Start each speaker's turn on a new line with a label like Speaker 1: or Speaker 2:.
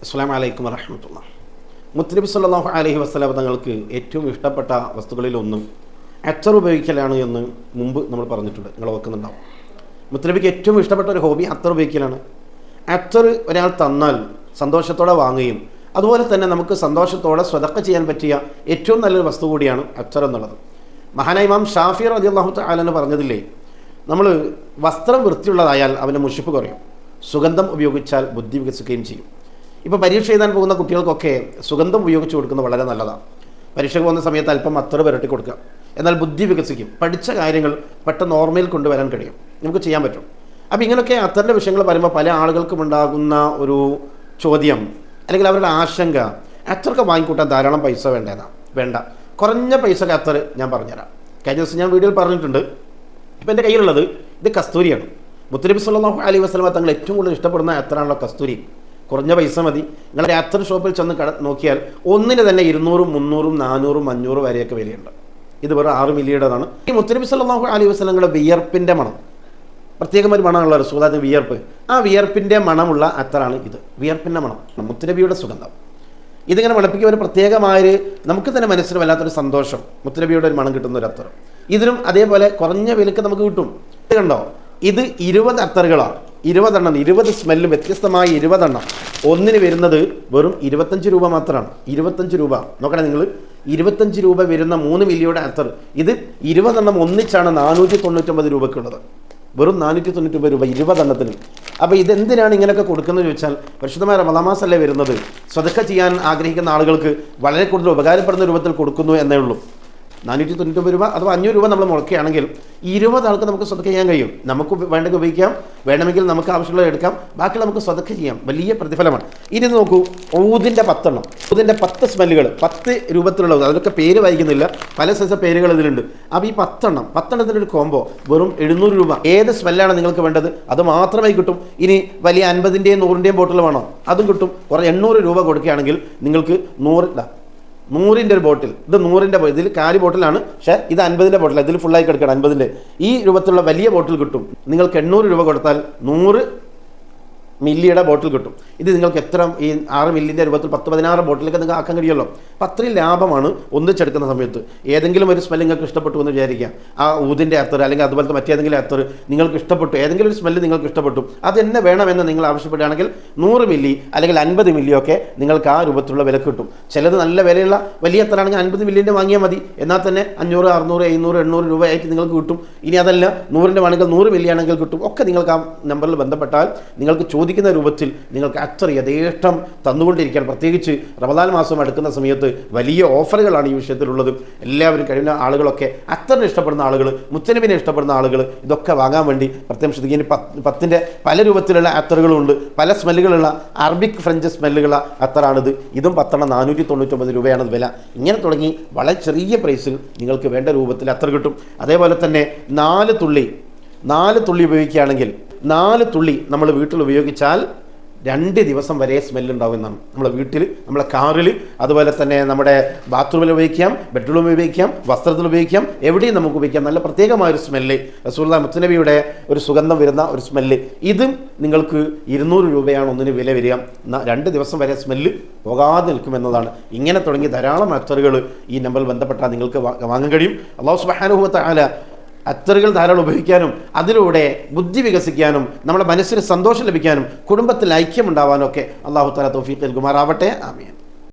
Speaker 1: അസ്സലാമു അലൈക്കും വറഹ്മത്തുള്ളാഹി. മുത്തനബി സല്ലല്ലാഹു അലൈഹി വസല്ലം തങ്ങൾക്ക് ഏറ്റവും ഇഷ്ടപ്പെട്ട വസ്തുക്കളിലൊന്നും അത്തർ ഉപയോഗിക്കലാണ് എന്ന് മുമ്പ് നമ്മൾ പറഞ്ഞിട്ടുണ്ട്. നിങ്ങൾ ഓർക്കുന്നുണ്ടാവും. മുത്തനബിക്ക് ഏറ്റവും ഇഷ്ടപ്പെട്ട ഒരു ഹോബി അത്തർ ഉപയോഗിക്കലാണ്. അത്തർ ഒരാൾ തന്നാൽ സന്തോഷത്തോടെ വാങ്ങുകയും അതുപോലെ തന്നെ നമുക്ക് സന്തോഷത്തോടെ സ്വതക്ക ചെയ്യാൻ പറ്റിയ ഏറ്റവും നല്ലൊരു വസ്തു കൂടിയാണ് അത്തർ എന്നുള്ളത്. മഹാനായ ഇമാം ഷാഫി റളിയല്ലാഹു തആല എന്ന് പറഞ്ഞതില്ലേ, നമ്മൾ വസ്ത്രം വൃത്തിയുള്ളതായാൽ അവൻ്റെ മുഷിപ്പ് കുറയും, സുഗന്ധം ഉപയോഗിച്ചാൽ ബുദ്ധി വികസിക്കുകയും ചെയ്യും. ഇപ്പോൾ പരീക്ഷ എഴുതാൻ പോകുന്ന കുട്ടികൾക്കൊക്കെ സുഗന്ധം ഉപയോഗിച്ച് കൊടുക്കുന്നത് വളരെ നല്ലതാണ്. പരീക്ഷയ്ക്ക് പോകുന്ന സമയത്ത് അല്പം അത്തർ പുരട്ടി കൊടുക്കുക. എന്നാൽ ബുദ്ധി വികസിക്കും, പഠിച്ച കാര്യങ്ങൾ പെട്ടെന്ന് ഓർമ്മയിൽ കൊണ്ടുവരാൻ കഴിയും, നമുക്ക് ചെയ്യാൻ പറ്റും. അപ്പോൾ ഇങ്ങനെയൊക്കെ അത്തറിൻ്റെ വിഷയങ്ങൾ പറയുമ്പോൾ പല ആളുകൾക്കും ഉണ്ടാകുന്ന ഒരു ചോദ്യം അല്ലെങ്കിൽ അവരുടെ ആശങ്ക, അത്തറൊക്കെ വാങ്ങിക്കൂട്ടാൻ ധാരാളം പൈസ വേണ്ട, കുറഞ്ഞ പൈസക്ക് അത്തർ ഞാൻ പറഞ്ഞുതരാം. കഴിഞ്ഞ ദിവസം ഞാൻ വീഡിയോയിൽ പറഞ്ഞിട്ടുണ്ട്. ഇപ്പോൾ എൻ്റെ കയ്യിലുള്ളത് ഇത് കസ്തൂരിയാണ്. മുത്തനബി സല്ലല്ലാഹു അലൈഹി വസല്ലം തങ്ങൾ ഏറ്റവും കൂടുതൽ ഇഷ്ടപ്പെടുന്ന അത്തറാണല്ലോ കസ്തൂരി. കുറഞ്ഞ പൈസ മതി. നിങ്ങളുടെ അത്തർ ഷോപ്പിൽ ചെന്ന് നോക്കിയാൽ ഒന്നിന് തന്നെ 200, 300, 400, 500 വരെയൊക്കെ വിലയുണ്ട്. ഇത് വെറും 6 മില്ലിയുടേതാണ്. ഈ മുത്തനബി സല്ലല്ലാഹു അലൈഹി വസല്ലങ്ങളുടെ വിയർപ്പിൻ്റെ മണം, പ്രത്യേകം ഒരു മണമുള്ള റസൂലുള്ളാഹിന്റെ വിയർപ്പ്, ആ വിയർപ്പിൻ്റെ മണമുള്ള അത്തറാണ് ഇത്. വിയർപ്പിൻ്റെ മണം, മുത്തനബിയുടെ സുഗന്ധം. ഇതിങ്ങനെ മണപ്പിക്കുക ഒരു പ്രത്യേകമായൊരു നമുക്ക് തന്നെ മനസ്സിന് വല്ലാത്തൊരു സന്തോഷം. മുത്തനബിയുടെ ഒരു മണം കിട്ടുന്ന ഒരു അത്തർ. ഇതിനും അതേപോലെ കുറഞ്ഞ വിലക്ക് നമുക്ക് കിട്ടും. ഇത് കണ്ടോ, ഇത് 20 അത്തറുകളാണ്, 20 എണ്ണം, 20 സ്മെല്ലും വ്യത്യസ്തമായ 20 എണ്ണം. ഒന്നിന് വരുന്നത് വെറും 25 രൂപ മാത്രമാണ്. 25 രൂപ നോക്കണേ നിങ്ങൾ, 25 രൂപ വരുന്ന 3 മില്ലിയുടെ അത്തർ. ഇത് 20 എണ്ണം ഒന്നിച്ചാണ് 499 രൂപയ്ക്കുള്ളത്. വെറും 499 രൂപ 20 എണ്ണത്തിന്. അപ്പോൾ ഇതെന്തിനാണ് ഇങ്ങനെയൊക്കെ കൊടുക്കുന്നത് ചോദിച്ചാൽ, പരിശുദ്ധമായ റമളാൻ മാസമല്ലേ വരുന്നത്, സ്വതക്ക ചെയ്യാൻ ആഗ്രഹിക്കുന്ന ആളുകൾക്ക് വളരെ കൂടുതൽ ഉപകാരപ്പെടുന്ന രൂപത്തിൽ കൊടുക്കുന്നു എന്നേ ഉള്ളൂ. 499 രൂപ അഥവാ 500 രൂപ നമ്മൾ മുടക്കുകയാണെങ്കിൽ 20 ആൾക്ക് നമുക്ക് സ്വതക്ക ചെയ്യാൻ കഴിയും. നമുക്ക് വേണ്ടെങ്കിൽ ഉപയോഗിക്കാം, വേണമെങ്കിൽ നമുക്ക് ആവശ്യമുള്ളത് എടുക്കാം, ബാക്കി നമുക്ക് സ്വതക്ക ചെയ്യാം. വലിയ പ്രതിഫലമാണ്. ഇനി നോക്കൂ, ഊതിൻ്റെ 10 എണ്ണം, ഊതിൻ്റെ 10 സ്മെല്ലുകൾ, 10 രൂപത്തിലുള്ളത്, അതിലൊക്കെ പേര് വായിക്കുന്നില്ല, പല സൈസ് പേരുകൾ ഇതിലുണ്ട്. അപ്പോൾ ഈ 10 എണ്ണത്തിൻ്റെ ഒരു കോംബോ വെറും 700 രൂപ. ഏത് സ്മെല്ലാണ് നിങ്ങൾക്ക് വേണ്ടത് അത് മാത്രമായി കിട്ടും. ഇനി വലിയ 50-ൻ്റെയും 100-ൻ്റെയും ബോട്ടിൽ വേണോ അതും കിട്ടും. കുറേ 800 രൂപ കൊടുക്കുകയാണെങ്കിൽ നിങ്ങൾക്ക് 100-ൻ്റെ ഒരു ബോട്ടിൽ, ഇത് 100-ൻ്റെ, ഇതിൽ കാലി ബോട്ടിലാണ്, പക്ഷേ ഇത് 50-ൻ്റെ ബോട്ടിൽ, ഇതിൽ ഫുള്ളായി കിടക്കണം 50-ൻ്റെ. ഈ രൂപത്തിലുള്ള വലിയ ബോട്ടിൽ കിട്ടും. നിങ്ങൾക്ക് 800 രൂപ കൊടുത്താൽ 100 മില്ലിയുടെ ബോട്ടിൽ കിട്ടും. ഇത് നിങ്ങൾക്ക് എത്ര, ഈ 6 മില്ലിൻ്റെ രൂപത്തിൽ 10-16 ബോട്ടിലൊക്കെ നിങ്ങൾക്ക് ആക്കാൻ കഴിയുമല്ലോ. അപ്പം അത്രയും ലാഭമാണ് ഒന്നിച്ചെടുക്കുന്ന സമയത്ത്. ഏതെങ്കിലും ഒരു സ്മെല്ല് നിങ്ങൾക്ക് ഇഷ്ടപ്പെട്ടു എന്ന് വിചാരിക്കാം, ആ ഊതിൻ്റെ അത്തർ അല്ലെങ്കിൽ അതുപോലത്തെ മറ്റേതെങ്കിലും അത്തർ നിങ്ങൾക്ക് ഇഷ്ടപ്പെട്ടു, ഏതെങ്കിലും ഒരു സ്മെല്ല് നിങ്ങൾക്ക് ഇഷ്ടപ്പെട്ടു, അത് തന്നെ വേണമെന്ന് നിങ്ങൾ ആവശ്യപ്പെടുകയാണെങ്കിൽ 100 മില്ലി അല്ലെങ്കിൽ 50 മില്ലിയൊക്കെ നിങ്ങൾക്ക് ആ രൂപത്തിലുള്ള വില കിട്ടും. ചിലത് നല്ല വിലയുള്ള വലിയ അത്തറാണെങ്കിൽ 50 മില്ലിൻ്റെ വാങ്ങിയാൽ മതി, എന്നാൽ തന്നെ 500, 600, 700, 800 രൂപയായിട്ട് നിങ്ങൾക്ക് കിട്ടും. ഇനി അതല്ല 100-ൻ്റെ വേണമെങ്കിൽ 100 മില്ലി ആണെങ്കിൽ കിട്ടും. ഒക്കെ നിങ്ങൾക്ക് ആ നമ്പറിൽ ബന്ധപ്പെട്ടാൽ നിങ്ങൾക്ക് ചോദിക്കുന്ന രൂപത്തിൽ നിങ്ങൾക്ക് അത്തർ യഥേഷ്ടം തന്നുകൊണ്ടിരിക്കാൻ. പ്രത്യേകിച്ച് റമളാൻ മാസം അടുക്കുന്ന സമയത്ത് വലിയ ഓഫറുകളാണ് ഈ വിഷയത്തിലുള്ളത്. എല്ലാവരും കഴിയുന്ന ആളുകളൊക്കെ, അത്തറിനെ ഇഷ്ടപ്പെടുന്ന ആളുകൾ, മുത്തനബിനെ ഇഷ്ടപ്പെടുന്ന ആളുകൾ ഇതൊക്കെ വാങ്ങാൻ വേണ്ടി പ്രത്യേകം ശ്രദ്ധിക്കുക. 10-ൻ്റെ പല രൂപത്തിലുള്ള അത്തറുകളുണ്ട്, പല സ്മെല്ലുകളുള്ള അറബിക് ഫ്രഞ്ച് സ്മെല്ലുകളുള്ള അത്തറാണിത്. ഇതും 10 എണ്ണം 499 രൂപയാണ് വില. ഇങ്ങനെ തുടങ്ങി വളരെ ചെറിയ പ്രൈസിൽ നിങ്ങൾക്ക് വേണ്ട രൂപത്തിൽ അത്തർ കിട്ടും. അതേപോലെ തന്നെ 4 തുള്ളി ഉപയോഗിക്കുകയാണെങ്കിൽ 4 തുള്ളി നമ്മൾ വീട്ടിൽ ഉപയോഗിച്ചാൽ 2 ദിവസം വരെ സ്മെല്ലുണ്ടാവും എന്നാണ്. നമ്മളെ വീട്ടിൽ, നമ്മളെ കാറിൽ, അതുപോലെ തന്നെ നമ്മുടെ ബാത്റൂമിൽ ഉപയോഗിക്കാം, ബെഡ്റൂമിൽ ഉപയോഗിക്കാം, വസ്ത്രത്തിൽ ഉപയോഗിക്കാം, എവിടെയും നമുക്ക് ഉപയോഗിക്കാം. നല്ല പ്രത്യേകമായൊരു സ്മെല്ല്, റസൂലുള്ളാഹി മുത്തനബിയുടെ ഒരു സുഗന്ധം വരുന്ന ഒരു സ്മെല്ല്. ഇതും നിങ്ങൾക്ക് 200 രൂപയാണ് ഒന്നിന് വില വരിക. 2 ദിവസം വരെ സ്മെല്ല് പോകാതെ നിൽക്കുമെന്നതാണ്. ഇങ്ങനെ തുടങ്ങി ധാരാളം അത്തറുകൾ ഈ നമ്പറിൽ ബന്ധപ്പെട്ടാൽ നിങ്ങൾക്ക് വാങ്ങാൻ കഴിയും. അല്ലാഹു സുബ്ഹാനഹു വ തആല അത്തറുകൾ ധാരാളം ഉപയോഗിക്കാനും അതിലൂടെ ബുദ്ധി വികസിക്കാനും നമ്മുടെ മനസ്സിന് സന്തോഷം ലഭിക്കാനും കുടുംബത്തിൽ ഐക്യമുണ്ടാവാനും ഒക്കെ അല്ലാഹു തആല തൗഫീഖ് നൽകുമാറാവട്ടെ. ആമീൻ.